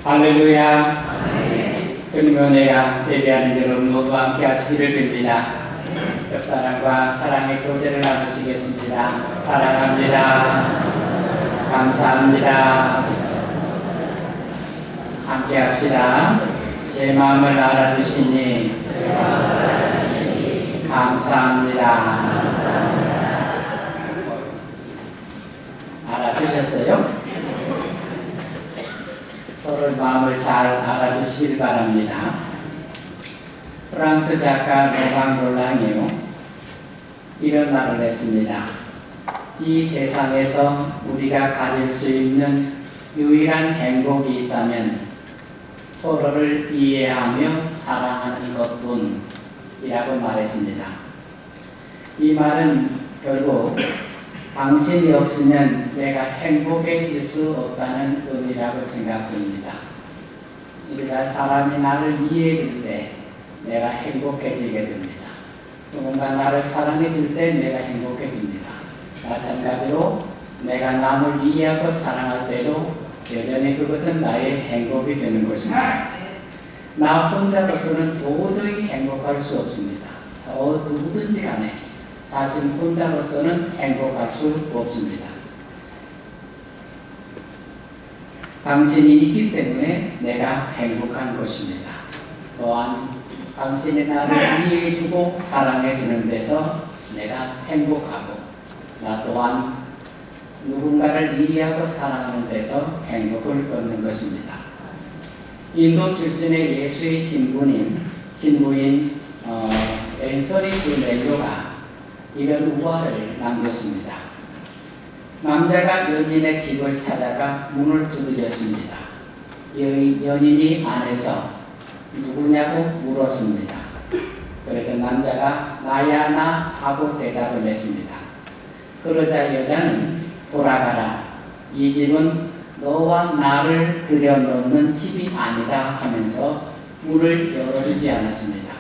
할렐루야. 주님의 은혜가 예배하는 여러분 모두와 함께 하시기를 빕니다. 옆사람과 사랑의 교제를 나누시겠습니다. 사랑합니다. 감사합니다. 함께 합시다. 제 마음을 알아주시니 감사합니다. 알아주셨어요? 서로 마음을 잘 알아주시길 바랍니다. 프랑스 작가 로랑 롤랑이요 이런 말을 했습니다. 이 세상에서 우리가 가질 수 있는 유일한 행복이 있다면 서로를 이해하며 사랑하는 것뿐이라고 말했습니다. 이 말은 결국 당신이 없으면 내가 행복해질 수 없다는 의미라고 생각합니다. 우리가 사람이 나를 이해해줄 때 내가 행복해지게 됩니다. 누군가 나를 사랑해줄 때 내가 행복해집니다. 마찬가지로 내가 남을 이해하고 사랑할 때도 여전히 그것은 나의 행복이 되는 것입니다. 나 혼자로서는 도저히 행복할 수 없습니다. 누구든지 간에 자신 혼자로서는 행복할 수 없습니다. 당신이 있기 때문에 내가 행복한 것입니다. 또한 당신이 나를 이해해주고 사랑해주는 데서 내가 행복하고 나 또한 누군가를 이해하고 사랑하는 데서 행복을 얻는 것입니다. 인도 출신의 예수의 신부인 앤서니 드 멜로가 이런 우화를 남겼습니다. 남자가 연인의 집을 찾아가 문을 두드렸습니다. 연인이 안에서 누구냐고 물었습니다. 그래서 남자가 나야 나 하고 대답을 했습니다. 그러자 여자는 돌아가라. 이 집은 너와 나를 들여놓는 집이 아니다 하면서 문을 열어주지 않았습니다.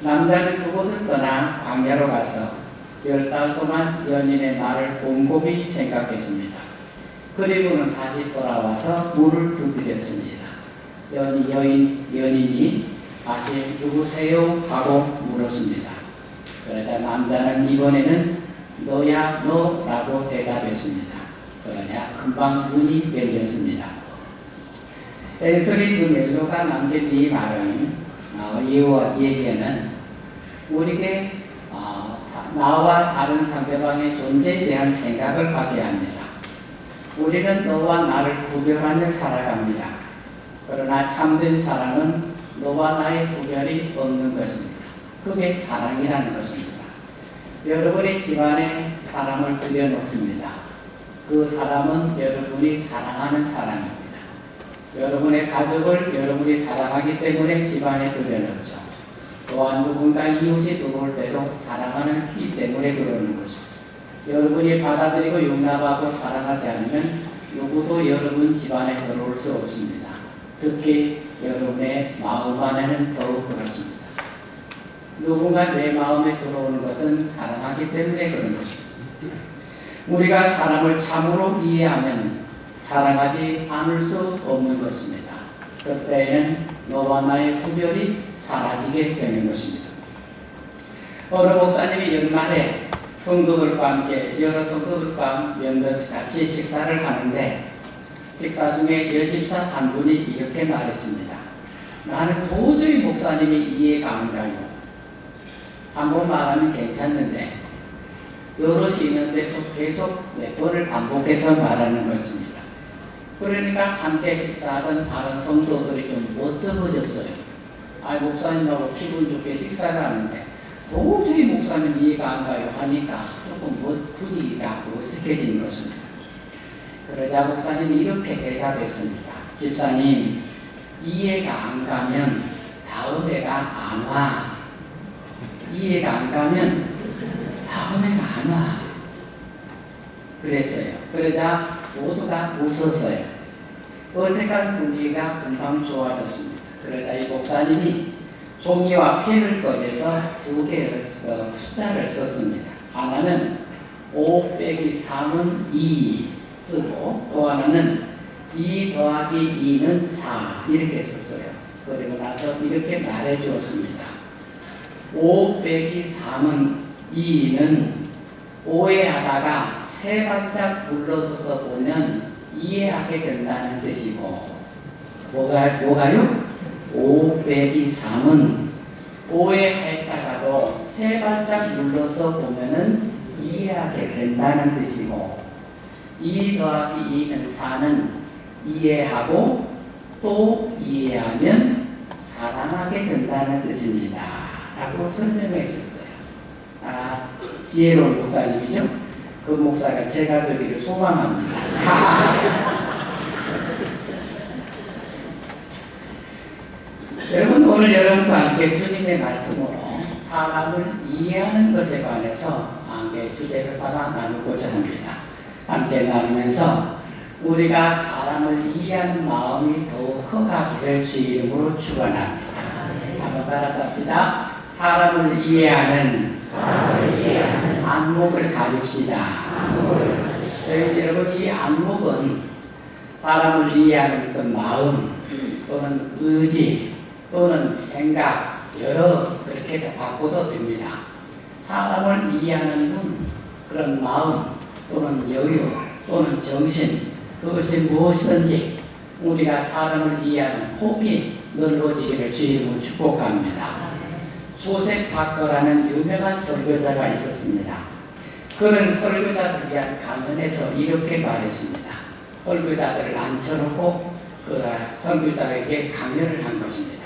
남자는 그곳을 떠나 광야로 가서 10달 동안 연인의 말을 곰곰이 생각했습니다. 그리고는 다시 돌아와서 문을 두드렸습니다. 연인이 다시 누구세요? 하고 물었습니다. 그러자 남자는 이번에는 너야 너라고 대답했습니다. 그러자 금방 문이 열렸습니다. 앤서니 드 멜로가 남긴 이 말은 얘기는 우리에게 나와 다른 상대방의 존재에 대한 생각을 하게 합니다. 우리는 너와 나를 구별하며 살아갑니다. 그러나 참된 사랑은 너와 나의 구별이 없는 것입니다. 그게 사랑이라는 것입니다. 여러분의 집안에 사람을 들여놓습니다. 그 사람은 여러분이 사랑하는 사람입니다. 여러분의 가족을 여러분이 사랑하기 때문에 집안에 들여놓죠. 또한 누군가 이웃이 들어올 때도 사랑하는 기 때문에 그러는 것입니다. 여러분이 받아들이고 용납하고 사랑하지 않으면 누구도 여러분 집안에 들어올 수 없습니다. 특히 여러분의 마음 안에는 더욱 그렇습니다. 누군가 내 마음에 들어오는 것은 사랑하기 때문에 그런 것입니다. 우리가 사람을 참으로 이해하면 사랑하지 않을 수 없는 것입니다. 그때에는 너와 나의 구별이 사라지게 되는 것입니다. 어느 목사님이 연말에 성도들과 함께 여러 성도들과 연듯이 같이 식사를 하는데 식사 중에 여집사 한 분이 이렇게 말했습니다. 나는 도저히 목사님이 이해가 안 가요. 한번 말하면 괜찮는데 여럿이 있는데 계속 몇 번을 반복해서 말하는 것입니다. 그러니까 함께 식사하던 다른 성도들이 좀 멋쩍어졌어요. 목사님하고 기분 좋게 식사를 하는데 도저히 목사님 이해가 안 가요 하니까 조금 분위기가 어색해진 것입니다. 그러자 목사님이 이렇게 대답했습니다. 집사님, 이해가 안 가면 다음에가 안 와. 이해가 안 가면 다음에가 안 와. 그랬어요. 그러자 모두가 웃었어요. 어색한 분위기가 금방 좋아졌습니다. 그러자 이 목사님이 종이와 펜을 꺼내서 두 개의 숫자를 썼습니다. 하나는 5 빼기 3은 2 쓰고 또 하나는 2 더하기 2는 4 이렇게 썼어요. 그리고 나서 이렇게 말해 주었습니다. 5 빼기 3은 2는 오해하다가 세 발짝 물러서서 보면 이해하게 된다는 뜻이고, 뭐가요? 5 빼기 3은 오해했다가도 세 발짝 물러서 보면은 이해하게 된다는 뜻이고, 2 더하기 2는 4는 이해하고 또 이해하면 사랑하게 된다는 뜻입니다. 라고 설명해 줬어요. 지혜로운 목사님이죠? 그 목사가 제가 되기를 소망합니다. 여러분, 오늘 여러분과 함께 주님의 말씀으로 사람을 이해하는 것에 관해서 함께 주제를 삼아 나누고자 합니다. 함께 나누면서 우리가 사람을 이해하는 마음이 더욱 커가기를 주의 이름으로 축원합니다. 한번 따라서 합시다. 사람을 이해하는 안목을 가집시다. 여러분, 이 안목은 사람을 이해하는 어떤 마음 또는 의지 또는 생각 여러 그렇게 바꿔도 됩니다. 사람을 이해하는 눈, 그런 마음 또는 여유 또는 정신, 그것이 무엇이든지 우리가 사람을 이해하는 폭이 넓어지기를 주님으로 축복합니다. 조셉 바커라는 유명한 설교자가 있었습니다. 그는 설교자를 위한 강연에서 이렇게 말했습니다. 설교자들을 앉혀놓고 그 설교자에게 강연을 한 것입니다.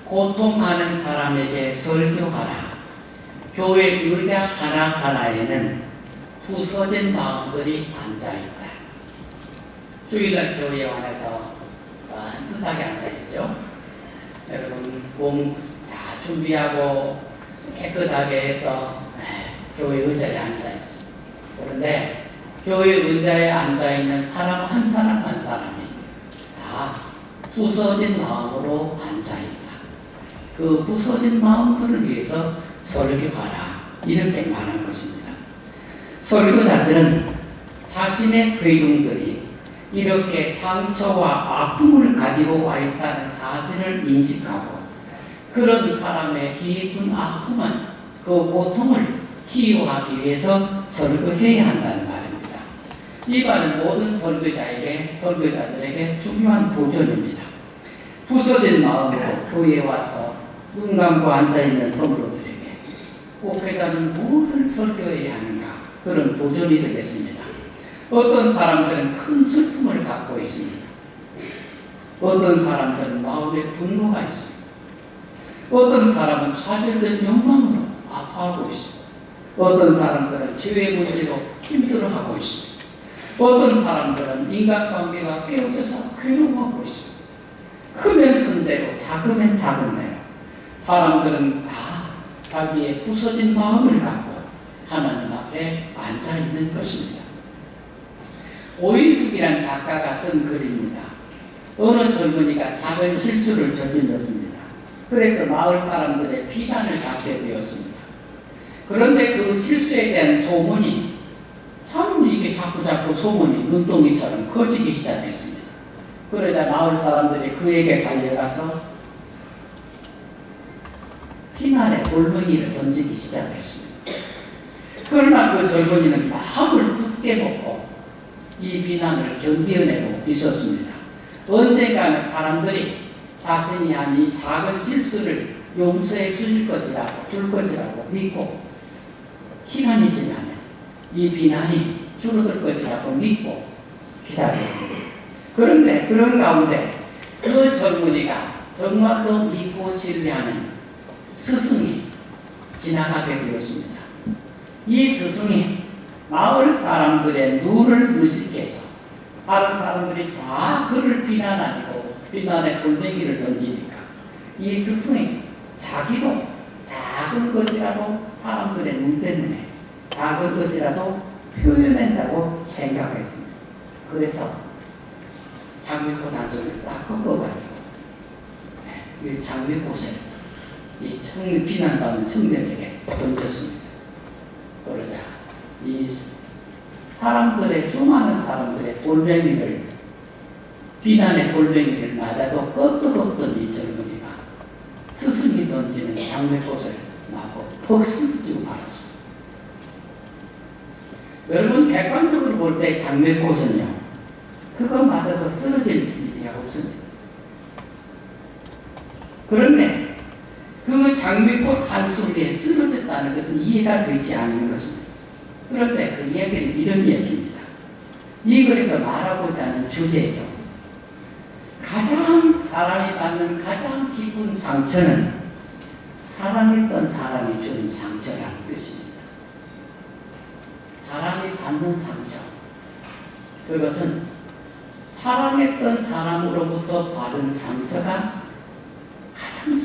고통하는 사람에게 설교하라. 교회 의자 하나하나에는 부서진 마음들이 앉아있다. 주일날 교회에 와서 반듯하게 앉아있죠. 여러분, 몸 잘 준비하고 깨끗하게 해서 교회 의자에 앉아있어요. 그런데 교회 의자에 앉아있는 사람 한 사람 한 사람이 다 부서진 마음으로 앉아있다. 그 부서진 마음들을 위해서 설교하라. 이렇게 말한 것입니다. 설교자들은 자신의 회중들이 이렇게 상처와 아픔을 가지고 와 있다는 사실을 인식하고 그런 사람의 깊은 아픔은 그 고통을 치유하기 위해서 설교해야 한다는 말입니다. 이 말은 모든 설교자들에게 중요한 도전입니다. 부서진 마음으로 교회에 와서 눈 감고 앉아있는 성도들에게 목회자는 무엇을 설교해야 하는가, 그런 도전이 되겠습니다. 어떤 사람들은 큰 슬픔을 갖고 있습니다. 어떤 사람들은 마음에 분노가 있습니다. 어떤 사람은 좌절된 욕망으로 아파하고 있습니다. 어떤 사람들은 죄의 문제로 힘들어하고 있습니다. 어떤 사람들은 인간관계가 깨어져서 괴로워하고 있습니다. 크면 큰 대로, 작으면 작은 대로 사람들은 다 자기의 부서진 마음을 갖고 하나님 앞에 앉아있는 것입니다. 오인숙이란 작가가 쓴 글입니다. 어느 젊은이가 작은 실수를 저질렀습니다. 그래서 마을 사람들의 비난을 받게 되었습니다. 그런데 그 실수에 대한 소문이 참 이게 자꾸 소문이 눈덩이처럼 커지기 시작했습니다. 그러자 마을 사람들이 그에게 달려가서 비난의 돌멩이를 던지기 시작했습니다. 그러나 그 젊은이는 마음을 굳게 먹고 이 비난을 견디어내고 있었습니다. 언젠가는 사람들이 자신이 한 이 작은 실수를 용서해 줄 것이라고 믿고 시간이 지나면 이 비난이 줄어들 것이라고 믿고 기다렸습니다. 그런데 그런 가운데 그 젊은이가 정말로 믿고 신뢰하는 스승이 지나가게 되었습니다. 이 스승이 마을 사람들의 눈을 의식해서 다른 사람들이 다 그를 비난하고 비난의 돌멩이를 던지니까 이 스승이 자기도 작은 것이라도 사람들의 눈 때문에 작은 것이라도 표현한다고 생각했습니다. 그래서 장미꽃 나중을 딱 꺾어가지고 이 장미꽃을 이 비난받는 청년에게 던졌습니다. 그러자 이 사람들의 수많은 사람들의 돌멩이를 비난의 골뱅이를 맞아도 끄떡없던 이 젊은이가 스승이 던지는 장미꽃을 맞고 퍽 쓰러지고 말았습니다. 여러분 객관적으로 볼 때 장미꽃은요, 그거 맞아서 쓰러질 일이 없습니다. 그런데 그 장미꽃 한 송이에 쓰러졌다는 것은 이해가 되지 않는 것입니다. 그런데 그 이야기는 이런 얘기입니다. 이 글에서 말하고자 하는 주제죠. 가장 사람이 받는 가장 깊은 상처는 사랑했던 사람이 준 상처라는 뜻입니다. 사람이 받는 상처, 그것은 사랑했던 사람으로부터 받은 상처가 가장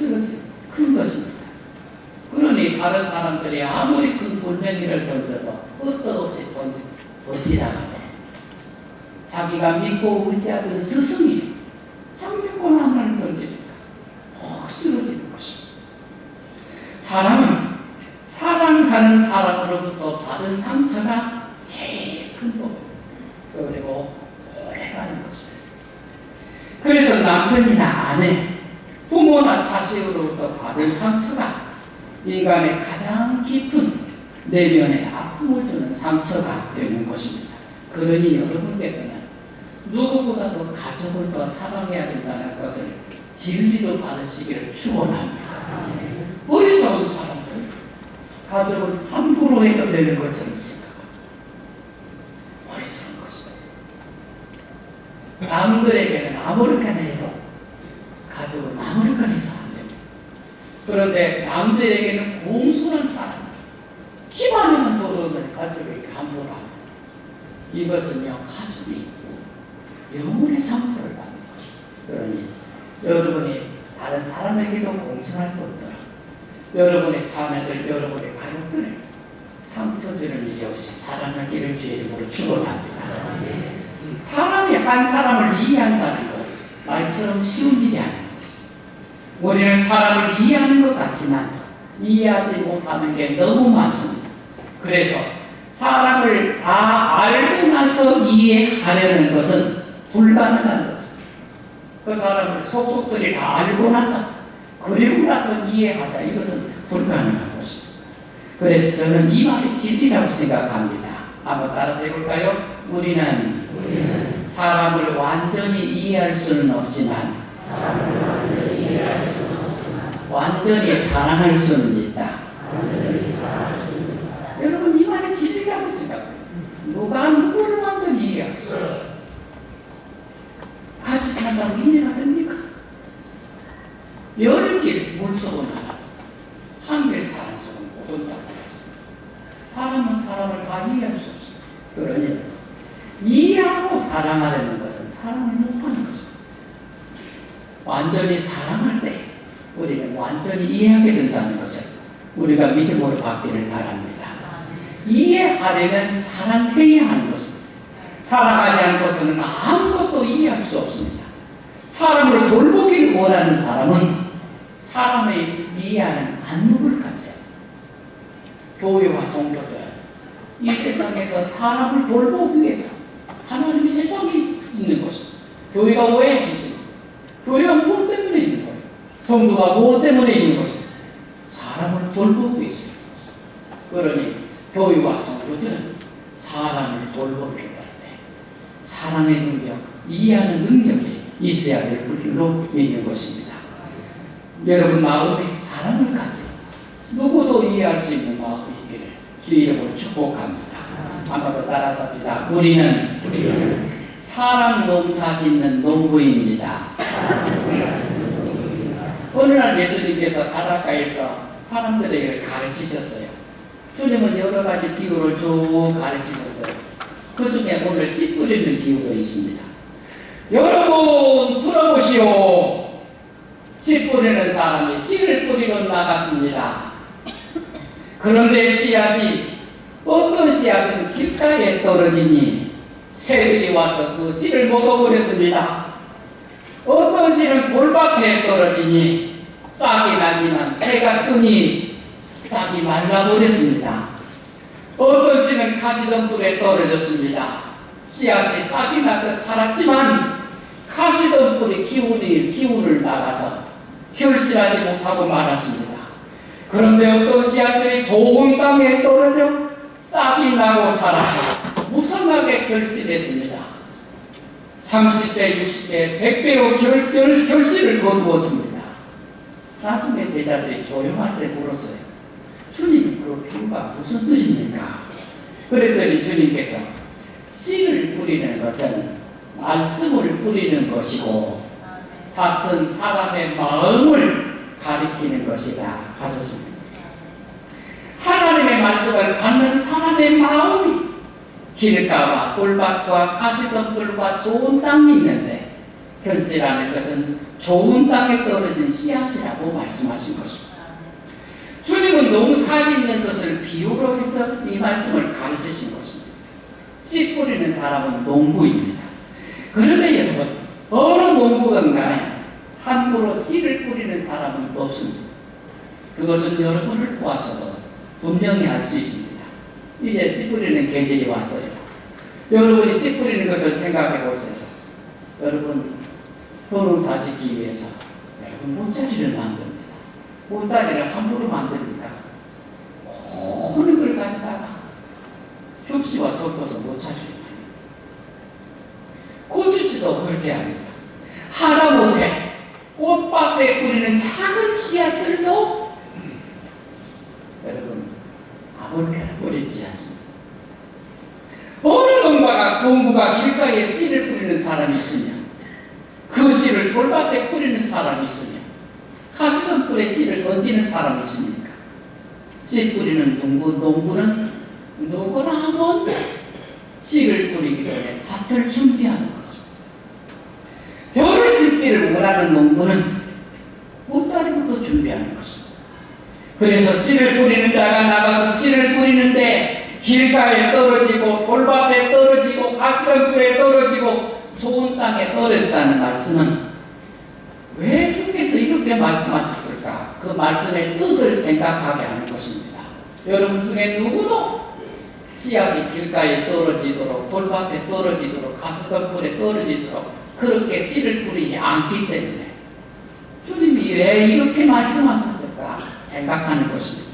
큰 것입니다. 그러니 다른 사람들이 아무리 큰 돌멩이를 던져도 끝도 없이 버티다가도 자기가 믿고 의지하던 스승이 장미꽃 하나를 던지니까 푹 쓰러지는 것입니다. 사람은 사랑하는 사람으로부터 받은 상처가 제일 큰 법, 그리고 오래가는 것입니다. 그래서 남편이나 아내, 부모나 자식으로부터 받은 상처가 인간의 가장 깊은 내면의 아픔을 주는 상처가 되는 것입니다. 그러니 여러분께서는 누구보다도 가족을 더 사랑해야 된다는 것을 진리로 받으시기를 축원합니다. 어리석은 사람들, 가족을 함부로 해도 되는 것처럼 생각합니다. 어리석은 것입니다. 남들에게는 아무렇게나 해도 가족은 아무렇게나 해서 안 됩니다. 그런데 남들에게는 공손한 사람, 기만하는 도덕을 가족에게 함부로 합니다. 이것은요, 가족이 영혼의 상처를 받는 것입니다. 그러니 여러분이 다른 사람에게도 공손할 뿐더러 여러분의 자녀들, 여러분의 가족들을 상처 주는 일이 없이 사랑하기를 주의 이름으로 축원합니다. 사람이 한 사람을 이해한다는 것, 말처럼 쉬운 일이 아닙니다. 우리는 사람을 이해하는 것 같지만 이해하지 못하는 게 너무 많습니다. 그래서 사람을 다 알고 나서 이해하려는 것은 불가능한 것입니다. 그 사람을 속속들이 다 알고 나서 그리고 나서 이해하자, 이것은 불가능한 것입니다. 그래서 저는 이 말이 진리라고 생각합니다. 한번 따라서 해볼까요? 우리는 사람을 완전히 이해할 수는 없지만 완전히 사랑할 수는 있다. 여러분 이 말이 진리라고 생각해요. 누가 누구를 완전히 이해하겠어요? 같이 산다고 이해가 됩니까? 열길 물속은 하나, 한길 사람 속은 모른다고 했습니다. 사람은 사람을 다 이해할 수 없습니다. 그러니 이해하고 사랑하려는 것은 사랑을 못하는 것입니다. 완전히 사랑할 때 우리는 완전히 이해하게 된다는 것을 우리가 믿음으로 받기를 바랍니다. 이해하려면 사랑해야 하는 것입니다. 사랑하지 않고서는 아무것도 이해할 수 없습니다. 사람을 돌보기를 원하는 사람은 사람의 이해하는 안목을 가져야 합니다. 교회와 성도들, 이 세상에서 사람을 돌보기 위해서 하나님 세상에 있는 것입니다. 교회가 왜 있습니까? 교회가 무엇 때문에 있는 거예요? 성도가 무엇 때문에 있는 것입니까? 사람을 돌보기 위해서 있는 것입니다. 그러니 교회와 성도들은 사람을 돌보기를 할 때 사랑의 능력, 이해하는 능력이 있어야 될 줄로 믿는 것입니다. 여러분 마음에 사랑을 가지고 누구도 이해할 수 있는 마음이 있기를 주 이름으로 축복합니다. 한번 더 따라서 합니다. 우리는 사랑 농사 짓는 농부입니다. 어느 날 예수님께서 바닷가에서 사람들에게 가르치셨어요. 주님은 여러 가지 비유를 쭉 가르치셨어요. 그 중에 오늘 씨 뿌리는 비유도 있습니다. 여러분 들어보시오. 씨 뿌리는 사람이 씨를 뿌리러 나갔습니다. 그런데 씨앗이 어떤 씨앗은 길가에 떨어지니 새들이 와서 그 씨를 먹어버렸습니다. 어떤 씨는 돌밭에 떨어지니 싹이 나지만 해가 뜨니 싹이 말라버렸습니다. 어떤 씨는 가시덤불에 떨어졌습니다. 씨앗이 싹이 나서 자랐지만 가수 기운을 나가서 결실하지 못하고 말았습니다. 그런데 어떤 씨앗들이 좋은 땅에 떨어져 싹이 나고 자라서 무성하게 결실했습니다. 30배, 60배, 100배의 결실을 거두었습니다. 나중에 제자들이 조용할 때 물었어요. 주님, 그 표가 무슨 뜻입니까? 그랬더니 주님께서 씨를 뿌리는 것은 말씀을 뿌리는 것이고 같은 사람의 마음을 가리키는 것이다 하셨습니다. 하나님의 말씀을 받는 사람의 마음이 길가와 돌밭과 가시덤불과 좋은 땅이 있는데 결실하는 것은 좋은 땅에 떨어진 씨앗이라고 말씀하신 것입니다. 주님은 농사 짓는 것을 비유로 해서 이 말씀을 가르치신 것입니다. 씨 뿌리는 사람은 농부입니다. 그런데 여러분, 어느 농부건 간에 함부로 씨를 뿌리는 사람은 없습니다. 그것은 여러분을 보아서도 분명히 알 수 있습니다. 이제 씨 뿌리는 계절이 왔어요. 여러분이 씨 뿌리는 것을 생각해 보세요. 여러분, 농사 짓기 위해서 여러분 모짜리를 만듭니다. 모짜리를 함부로 만듭니까? 어느 걸 가져다가 겹씨와 섞어서 모짜리를 만듭니다. 고추씨도 그렇게 합니다. 하다못해 꽃밭에 뿌리는 작은 씨앗들도 여러분 아무렇게나 뿌리지 않습니다. 어느 농부가 길가에 씨를 뿌리는 사람이 있으면 그 씨를 돌밭에 뿌리는 사람이 있으면 가시덤불에 씨를 던지는 사람이 있습니까? 씨 뿌리는 농부는 누구나 먼저 씨를 뿌리기 전에 밭을 준비하는 것입니다. 벼를 심기를 원하는 농부는 모짜리부터 준비하는 것입니다. 그래서 씨를 뿌리는 자가 나가서 씨를 뿌리는데 길가에 떨어지고 돌밭에 떨어지고 가시덤불에 떨어지고 좋은 땅에 떨어졌다는 말씀은 왜 주께서 이렇게 말씀하셨을까? 그 말씀의 뜻을 생각하게 하는 것입니다. 여러분 중에 누구도 씨앗이 길가에 떨어지도록 돌밭에 떨어지도록 가시덤불에 떨어지도록 그렇게 씨를 뿌리지 않기 때문에 주님이 왜 이렇게 말씀하셨을까 생각하는 것입니다.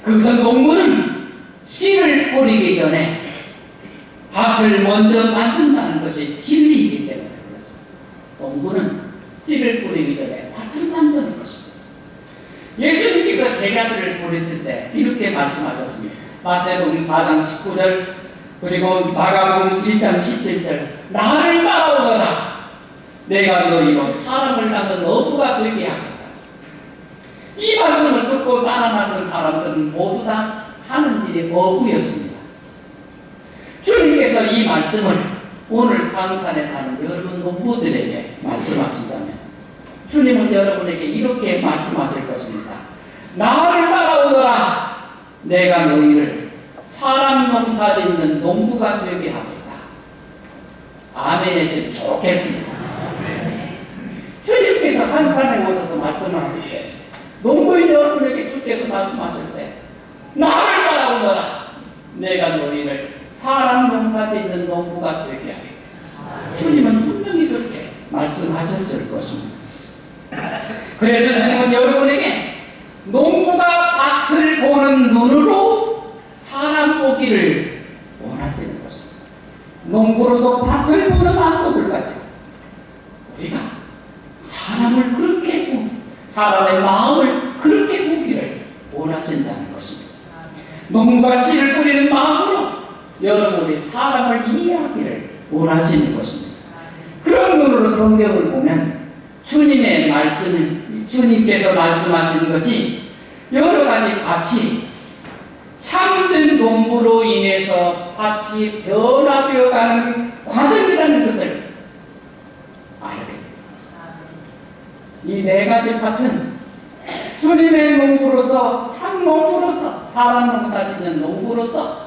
그것은 농부는 씨를 뿌리기 전에 밭을 먼저 만든다는 것이 진리이기 때문에 그렇습니다. 농부는 씨를 뿌리기 전에 밭을 만드는 것입니다. 예수님께서 제자들을 부르실 때 이렇게 말씀하셨습니다. 마태복음 4장 19절 그리고 마가복음 1장 17절 나를 따라오너라 내가 너희로 사람을 낳는 어부가 되게 하겠다. 이 말씀을 듣고 따라 나선 사람들은 모두 다 하는 일이 어부였습니다. 주님께서 이 말씀을 오늘 산산에 사는 여러분 농부들에게 말씀하신다면 주님은 여러분에게 이렇게 말씀하실 것입니다. 나를 따라오너라 내가 너희를 사람 농사 짓는 농부가 되게 하겠다. 아멘 했으면 좋겠습니다. 주님께서 한 산에 오셔서 말씀하실 때 농부인 여러분에게 주께서 말씀하실 때 나를 따라오너라 내가 너희를 사람 농사 짓는 농부가 되게 하겠다. 주님은 분명히 그렇게 말씀하셨을 것입니다. 그래서 주님은 여러분에게 농부가 밭을 보는 눈으로 사람 보기를 원하시는 것입니다. 농부로서 밭을 보는 안목을 가지고 우리가 사람을 그렇게 보고 사람의 마음을 그렇게 보기를 원하신다는 것입니다. 농부가 씨를 뿌리는 마음으로 여러분이 사람을 이해하기를 원하시는 것입니다. 그런 눈으로 성경을 보면 주님의 말씀, 주님께서 말씀하시는 것이 여러 가지 밭이 참된 농부로 인해서 밭이 변화되어가는 과정이라는 것을 알게 됩니다. 이 네 가지 밭은 주님의 농부로서 참 농부로서 사람 농사 짓는 농부로서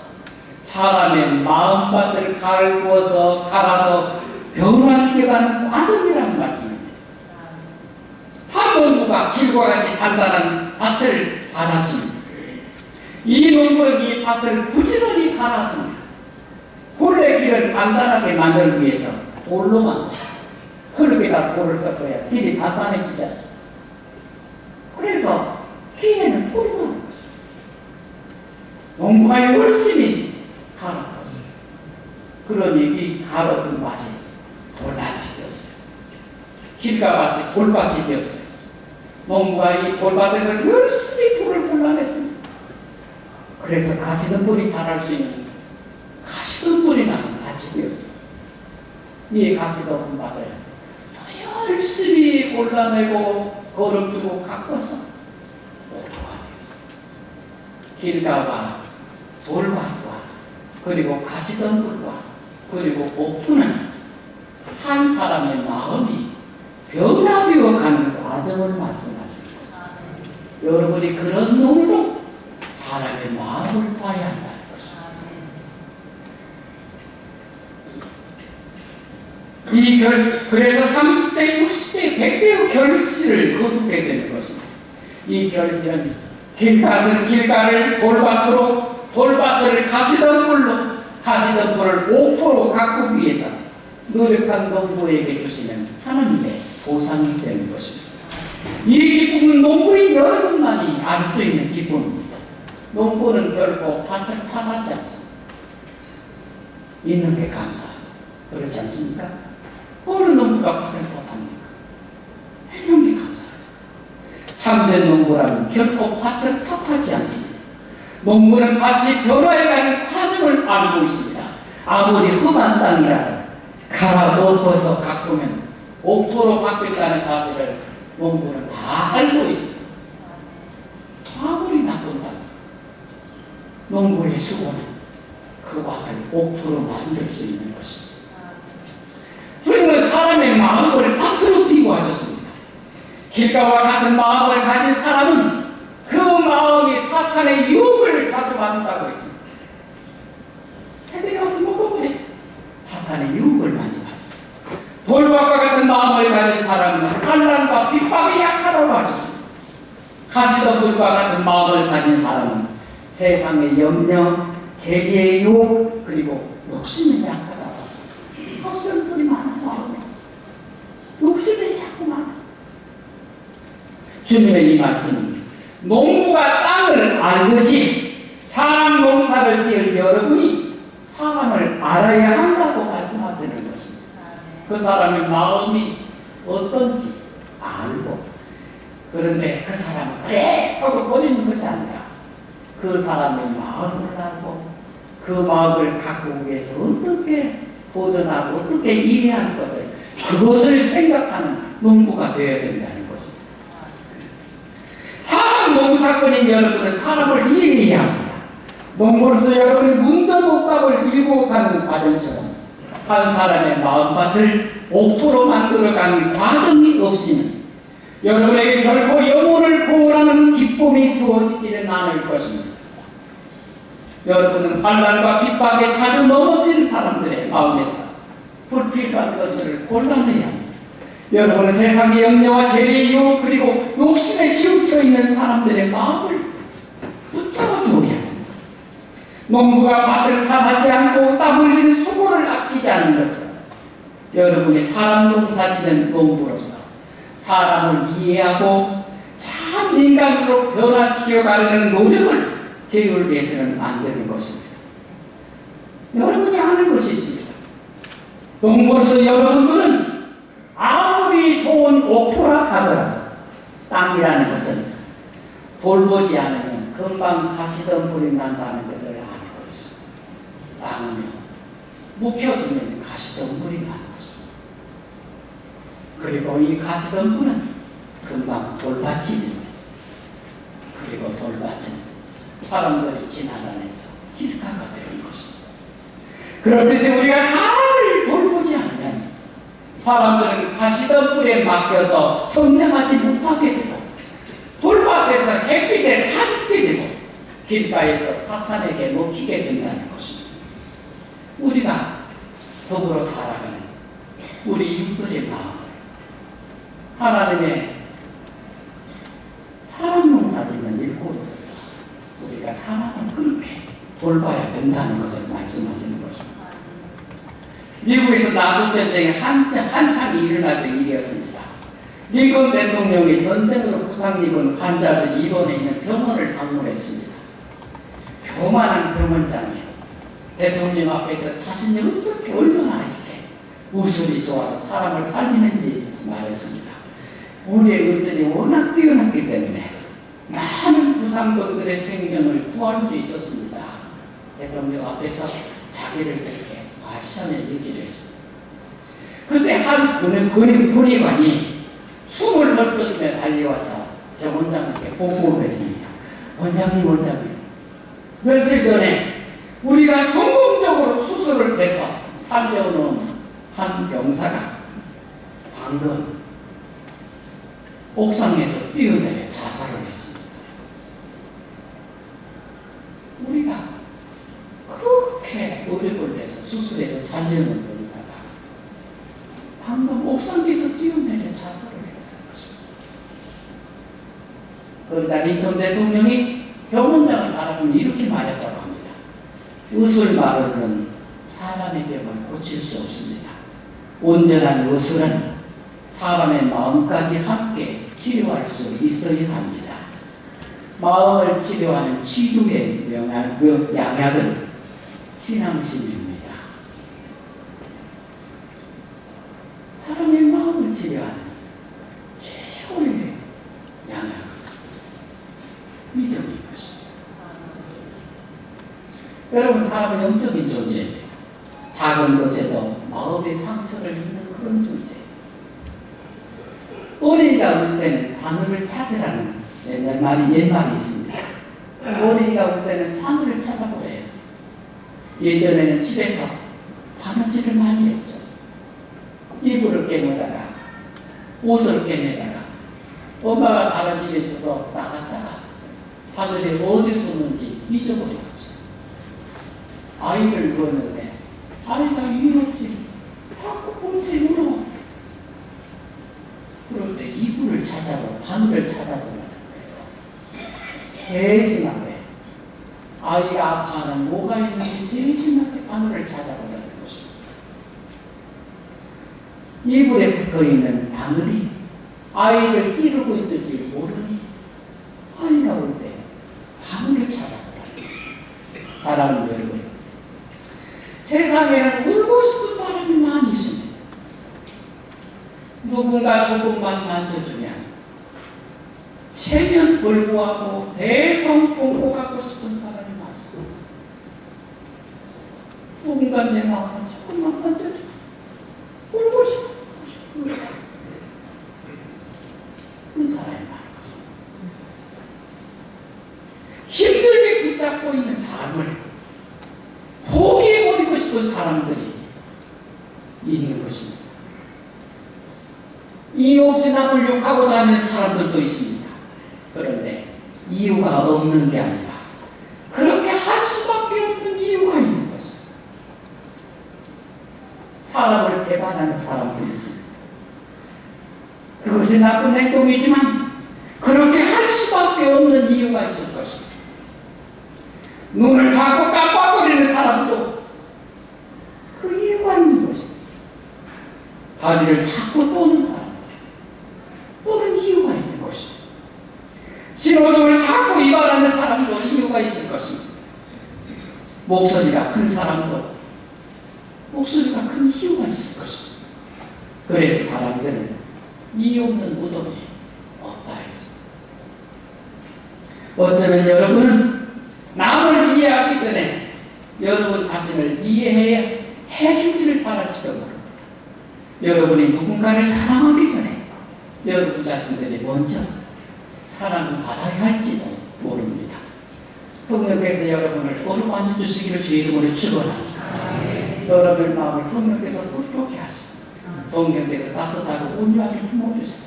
사람의 마음밭을 갈아서 변화시켜가는 과정이라는 말씀입니다. 한 농부가 길과 같이 단단한 밭을 갈았습니다. 이 농부는 이 밭을 부지런히 갈았습니다. 본래 길을 단단하게 만들기 위해서 돌로 만들었습니다. 그렇게다 돌을 섞어야 길이 단단해지지 않습니까? 그래서 길에는 돌이 많은 거죠. 농부가 열심히 갈았거든요. 그러니 이 갈았던 밭이 돌밭이 되었어요. 길가밭이 돌밭이 되었어요. 농부가 이 돌밭에서 열심히 돌을 골라냈습니다. 그래서 가시덤불이 자랄 수 있는 가시덤불이 나는 밭이 되었어요. 이 가시덤불 밭을 열심히 골라내고 거름 주고 가꿔서 옥토가 되었어요. 길가와 돌밭과 그리고 가시덤불과 그리고 옥토는 한 사람의 마음이 변화되어 가는 과정을 말씀하십니다. 여러분이 그런 눈으로 사람의 마음을 봐야 한다는 것입니다. 그래서 30대, 60대, 100대의 결실을 거두게 되는 것입니다. 이 결실은 길가를 돌밭으로, 돌밭을 가시덤불로, 가시덤불을 옥토로 가꾸기 위해서 노력한 농부에게 주시는 하나님의 보상이 되는 것입니다. 이 기쁨은 농부인 여러분만이 알 수 있는 기쁨입니다. 농부는 결코 밭을 타받지 않습니다. 있는 게 감사합니다. 그렇지 않습니까? 어느 농부가 밭을 탓합니까? 있는 게 감사합니다. 참된 농부라면 결코 밭을 탓하지 않습니다. 농부는 밭이 변화해가는 과정을 알고 있습니다. 아무리 험한 땅이라도 갈아엎어서 가꾸면 옥토로 바뀌었다는 사실을 농부는 다 알고 있습니다. 아무리 나쁜 땅, 농부의 수고는 그 밭을 옥토로 만들 수 있는 것입니다. 주님은 사람의 마음을 밭으로 비유하셨습니다. 길가와 같은 마음을 가진 사람은 그 마음이 사탄의 유혹을 자주 받는다고 했습니다. 새벽에 와서 먹어보래. 사탄의 유혹을 많이 받습니다. 돌밭과 같은 마음을 가진 사람은 환난과 핍박에 약하다고 하셨습니다. 가시덤불과 같은 마음을 가진 사람은 세상의 염려, 재기의 유혹, 그리고 욕심에 약하다고 하셨습니다. 가시덤불이 많아, 마음에. 욕심이 자꾸 많아. 주님의 이 말씀은 농부가 땅을 알듯이 사람 농사를 지을 여러분이 사람을 알아야 한다고 말씀하시는 것입니다. 그 사람의 마음이 어떤지 알고, 그런데 그 사람을 그래 하고 버리는 것이 아니라 그 사람의 마음을 알고 그 마음을 가꾸기 위해서 어떻게 보존하고 어떻게 일해야 할 것을, 그것을 생각하는 농부가 되어야 된다는 것입니다. 사람 농사꾼인 여러분은 사람을 이해해야 합니다. 농부로서 여러분이 문전옥답을 밀고 가는 과정처럼 한 사람의 마음밭을 옥토로 만들어가는 과정이 없이는 여러분에게 결코 영혼을 구원하는 기쁨이 주어지지는 않을 것입니다. 여러분은 환난과 핍박에 자주 넘어진 사람들의 마음에서 불필요한 것들을 골라내야 합니다. 여러분은 세상의 염려와 재리의 유혹 그리고 욕심에 치우쳐 있는 사람들의 마음을 붙잡아 주어야 합니다. 농부가 밭을 탓하지 않고 땀 흘리는 수고를 아끼지 않는 것처럼 여러분이 사람 농사짓는 농부로서 사람을 이해하고 참 인간으로 변화시켜가려는 노력을 기울여서는 안 되는 것입니다. 여러분이 아는 것이 있습니다. 농부로서 여러분들은 아무리 좋은 옥토라 하더라도 땅이라는 것은 돌보지 않으면 금방 가시덤불이 난다는 것을 알고 있습니다. 땅은요, 묵혀두면 가시덤불이 나는 것입니다. 그리고 이 가시덤불은 금방 돌밭이 됩니다. 그리고 돌밭은 사람들이 지나다녀서 길가가 되는 것입니다. 그렇듯이 우리가 사람을 돌보지 않으면 사람들은 가시덤불에 막혀서 성장하지 못하게 되고 돌밭에서 햇빛에 다 죽게 되고 길가에서 사탄에게 먹히게 된다는 것입니다. 우리가 더불어 살아가는 우리 이웃들의 마음을 하나님의 사람 농사짓는 일꾼으로서 우리가 사람을 그렇게 돌봐야 된다는 것을 말씀하시는 것입니다. 미국에서 남북전쟁이 한참 일어날 때 일이었습니다. 링컨 대통령이 전쟁으로 부상 입은 환자들이 입원해 있는 병원을 방문했습니다. 교만한 병원장이 대통령 앞에서 자신이 어떻게 얼마나 이렇게 우술이 좋아서 사람을 살리는지 말했습니다. 우리의 의술이 워낙 뛰어났기 때문에 많은 부상꾼들의 생명을 구할 수 있었습니다. 대통령 앞에서 자기를 그렇게 과시하며 얘기를 했습니다. 그런데 한 군의관이 숨을 헐떡이며 달려와서 병원장한테 보고를 했습니다. 원장님, 며칠 전에 우리가 성공적으로 수술을 해서 살려놓은 한 병사가 방금 옥상에서 뛰어내려 자살을 했습니다. 우리가 그렇게 노력을 해서 수술해서 살려놓은 병사가 방금 옥상에서 뛰어내려 자살을 했습니다. 그러다 링컨 대통령이 병원장을 바라보며 이렇게 말했다고 합니다. 의술만으로는 사람의 병을 고칠 수 없습니다. 온전한 의술은 사람의 마음까지 함께 치료할 수 있어야 합니다. 마음을 치료하는 치료의 양약은 신앙심입니다. 사람의 마음을 치료하는 최고의 양약은 믿음인 것입니다. 여러분, 사람은 영적인 존재입니다. 작은 것에도 마음의 상처를 입는 그런 존재. 어린이가 울 때는 바늘을 찾으라는 옛말이 있습니다. 어린이가 울 때는 바늘을 찾아보래요. 예전에는 집에서 바느질을 많이 했죠. 이불을 깨매다가 옷을 깨매다가 엄마가 다른 집에 있어서 나갔다가 바늘이 어디 뒀는지 잊어버렸죠. 아이를 누웠는데 아이가 이유 없이 자꾸 꼼짝 울어. 그럴 때 이불을 찾아보고 바늘을 찾아보는 거예요. 세심하게 아이가 아파하는 뭐가 있는지 세심하게 바늘을 찾아보는 것입니다. 이불에 붙어있는 바늘이 아이를 찌르고 있을지 모르니 아이가 올 때 바늘을 찾아보라. 사랑하는 여러분, 세상에는 울고 싶은 사람이 많이 있습니다. 누군가 조금만 만져주면 체면 불구하고 대성 보고 갖고 싶은 사람이 많습니다. 누군가 내 마음을 조금만 만져주면 울고 싶은 그런 사람이 많아요. 힘들게 붙잡고 있는 사람을 포기해버리고 싶은 사람들이 있는 것입니다. 이유 없이 남을 욕하고 다니는 사람들도 있습니다. 그런데 이유가 없는 게 아니라 그렇게 할 수밖에 없는 이유가 있는 것입니다. 사람을 배반하는 사람들이 있습니다. 그것이 나쁜 행동이지만 그렇게 할 수밖에 없는 이유가 있을 것입니다. 눈을 자꾸 깜빡거리는 사람도 그 이유가 있는 것입니다. 다리를 자꾸 떠는 사람 또는 이유가 있는 것입니다. 신호등을 자꾸 위반하는 사람도 이유가 있을 것입니다. 목소리가 큰 사람도 목소리가 큰 이유가 있을 것입니다. 그래서 사람들은 이유 없는 무덤이 없다 했습니다. 어쩌면 여러분은 남을 이해하기 전에 여러분 자신을 이해해 주기를 바랄지도 모릅니다. 여러분이 누군가를 사랑하기 전에 여러분 자신들이 먼저 사랑을 받아야 할지도 모릅니다. 성령께서 여러분을 어루만져 주시기를 주의 이름으로 축원합니다. 여러분의 마음을 성령께서 부드럽게 하시고 성령께서 따뜻하고 온유하게 품어주셔서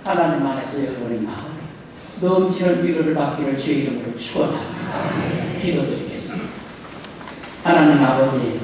하나님 안에서 여러분의 마음에 넘치는 위로를 받기를 주의 이름으로 축원합니다. 기도드리겠습니다. 하나님 아버지,